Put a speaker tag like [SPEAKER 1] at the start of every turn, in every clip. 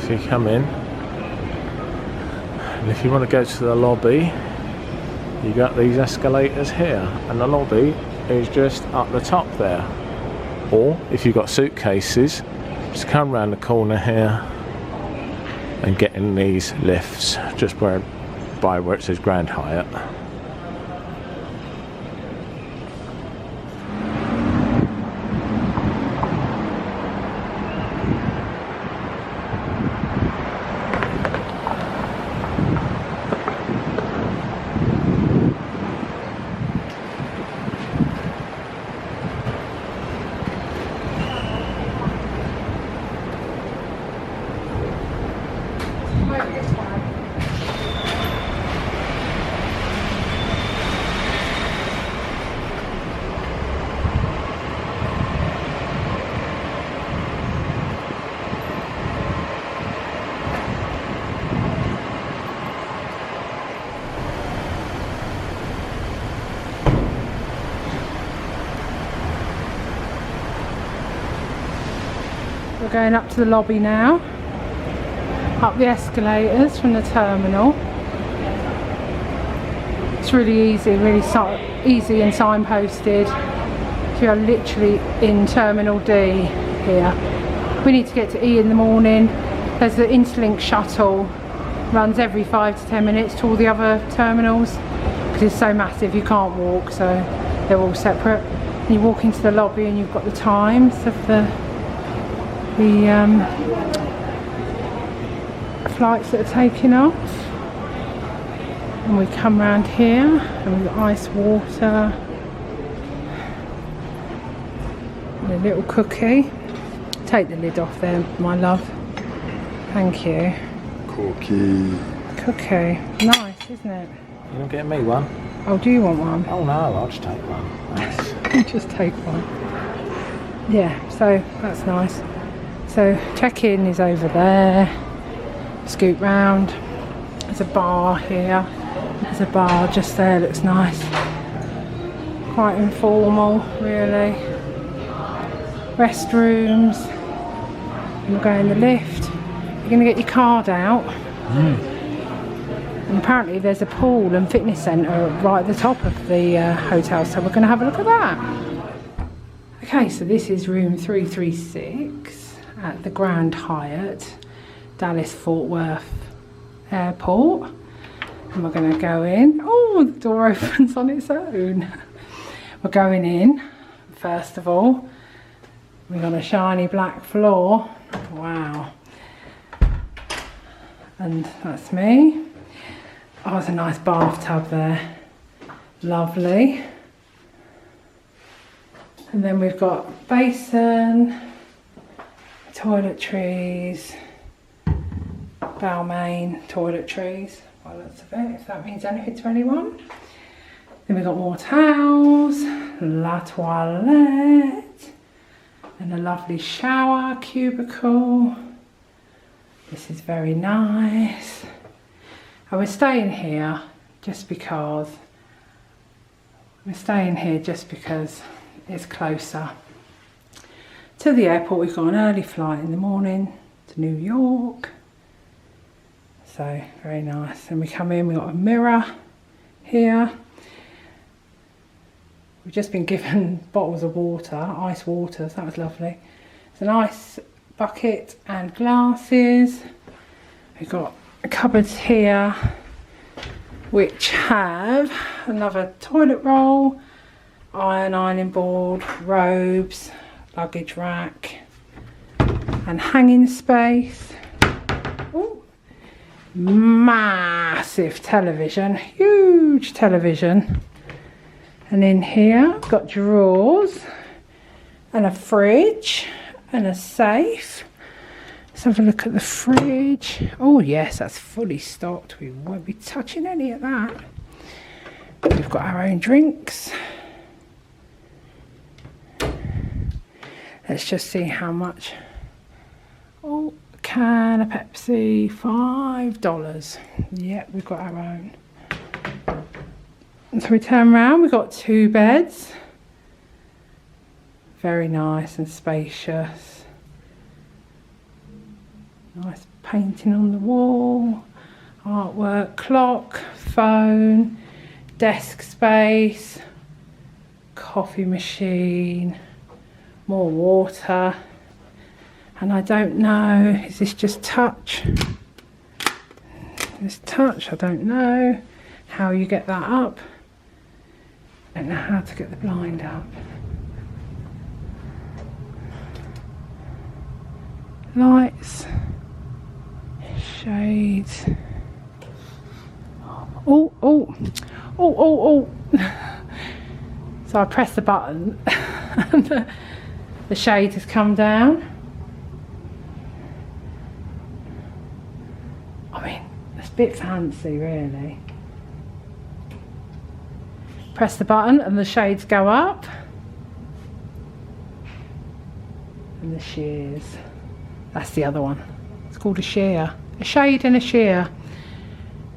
[SPEAKER 1] So you come in, and if you want to go to the lobby, you got these escalators here, and the lobby is just up the top there. Or if you've got suitcases, just come around the corner here and get in these lifts just by where it says Grand Hyatt.
[SPEAKER 2] We're going up to the lobby now, up the escalators from the terminal. It's really easy, easy and signposted. So we are literally in Terminal D here. We need to get to E in the morning. There's the Interlink shuttle, runs every 5 to 10 minutes to all the other terminals because it's so massive you can't walk, so they're all separate. And you walk into the lobby and you've got the times of the flights that are taking off, and we come round here and we've got ice water and a little cookie. Take the lid off there, my love. Thank you. Cookie. Nice, isn't it?
[SPEAKER 1] You not getting me one?
[SPEAKER 2] Oh, do you want one?
[SPEAKER 1] Oh no, I'll just take one. Nice.
[SPEAKER 2] You just take one. Yeah, so that's nice. So check-in is over there. Scoot round. There's a bar here. There's a bar just there, looks nice. Quite informal, really. Restrooms. You'll go in the lift. You're going to get your card out. And apparently there's a pool and fitness centre right at the top of the hotel, so we're going to have a look at that. Okay, so this is room 336 at the Grand Hyatt, Dallas Fort Worth Airport. And we're going to go in. Oh, the door opens on its own. We're going in, first of all. We've got a shiny black floor. Wow. And that's me. Oh, there's a nice bathtub there. Lovely. And then we've got basin, toiletries, Balmain toiletries, by the looks of it, if that means anything to anyone. Then we've got more towels, la toilette, and a lovely shower cubicle. This is very nice. And we're staying here just because it's closer to the airport. We've got an early flight in the morning to New York, so very nice. And we come in, we've got a mirror here. We've just been given bottles of water, ice water, so that was lovely. There's an ice bucket and glasses. We've got cupboards here which have another toilet roll, ironing board, robes, luggage rack and hanging space. Ooh. Massive television, huge television. And in here I've got drawers and a fridge and a safe. Let's have a look at the fridge. Oh yes, that's fully stocked. We won't be touching any of that. We've got our own drinks. Let's just see how much. Oh, a can of Pepsi, $5. Yep, we've got our own. And so we turn around, we've got 2 beds. Very nice and spacious. Nice painting on the wall, artwork, clock, phone, desk space, coffee machine, more water, and I don't know, is this just touch? This touch, I don't know how you get that up. I don't know how to get the blind up. Lights, shades. Oh, oh, oh, oh, oh. So I press the button and the shade has come down. I mean, it's a bit fancy, really. Press the button and the shades go up. And the shears. That's the other one. It's called a sheer. A shade and a sheer.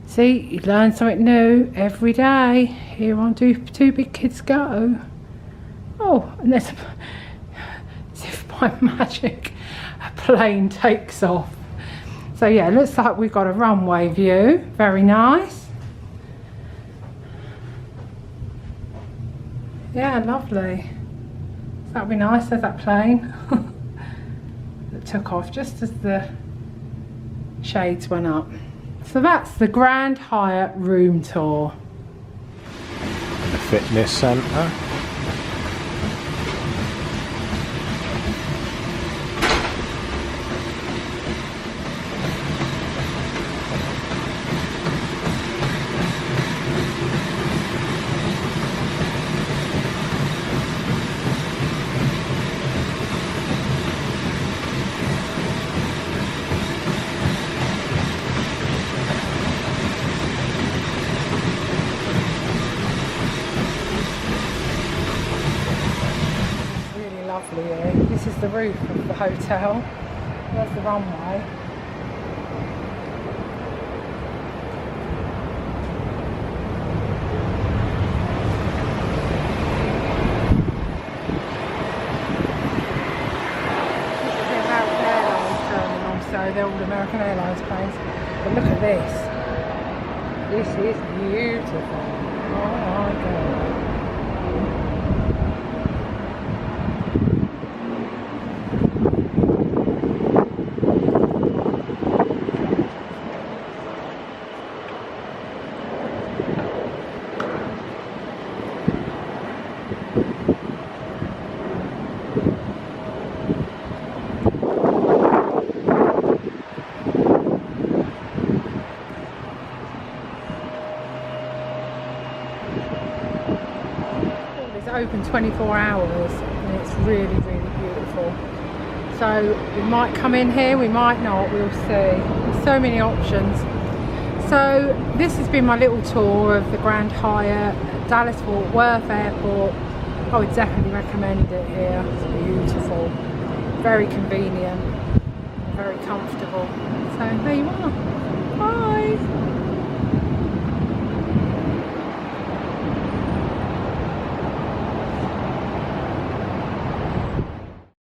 [SPEAKER 2] See, you learn something new every day. Here on Two Big Kids Go. Oh, and there's as if by magic a plane takes off. So yeah, it looks like we've got a runway view. Very nice. Yeah, lovely. That'd be nice. There's that plane that took off just as the shades went up. So that's the Grand Hyatt room tour.
[SPEAKER 1] The fitness centre.
[SPEAKER 2] Here. This is the roof of the hotel. There's the runway. This is the American Airlines terminal, so they're all American Airlines planes. But look at this. This is beautiful. Oh my God. Open 24 hours and it's really, really beautiful. So we might come in here, we might not, we'll see. There's so many options. So this has been my little tour of the Grand Hyatt Dallas Fort Worth Airport. I would definitely recommend it here. It's beautiful, very convenient, very comfortable. So there you are. Bye.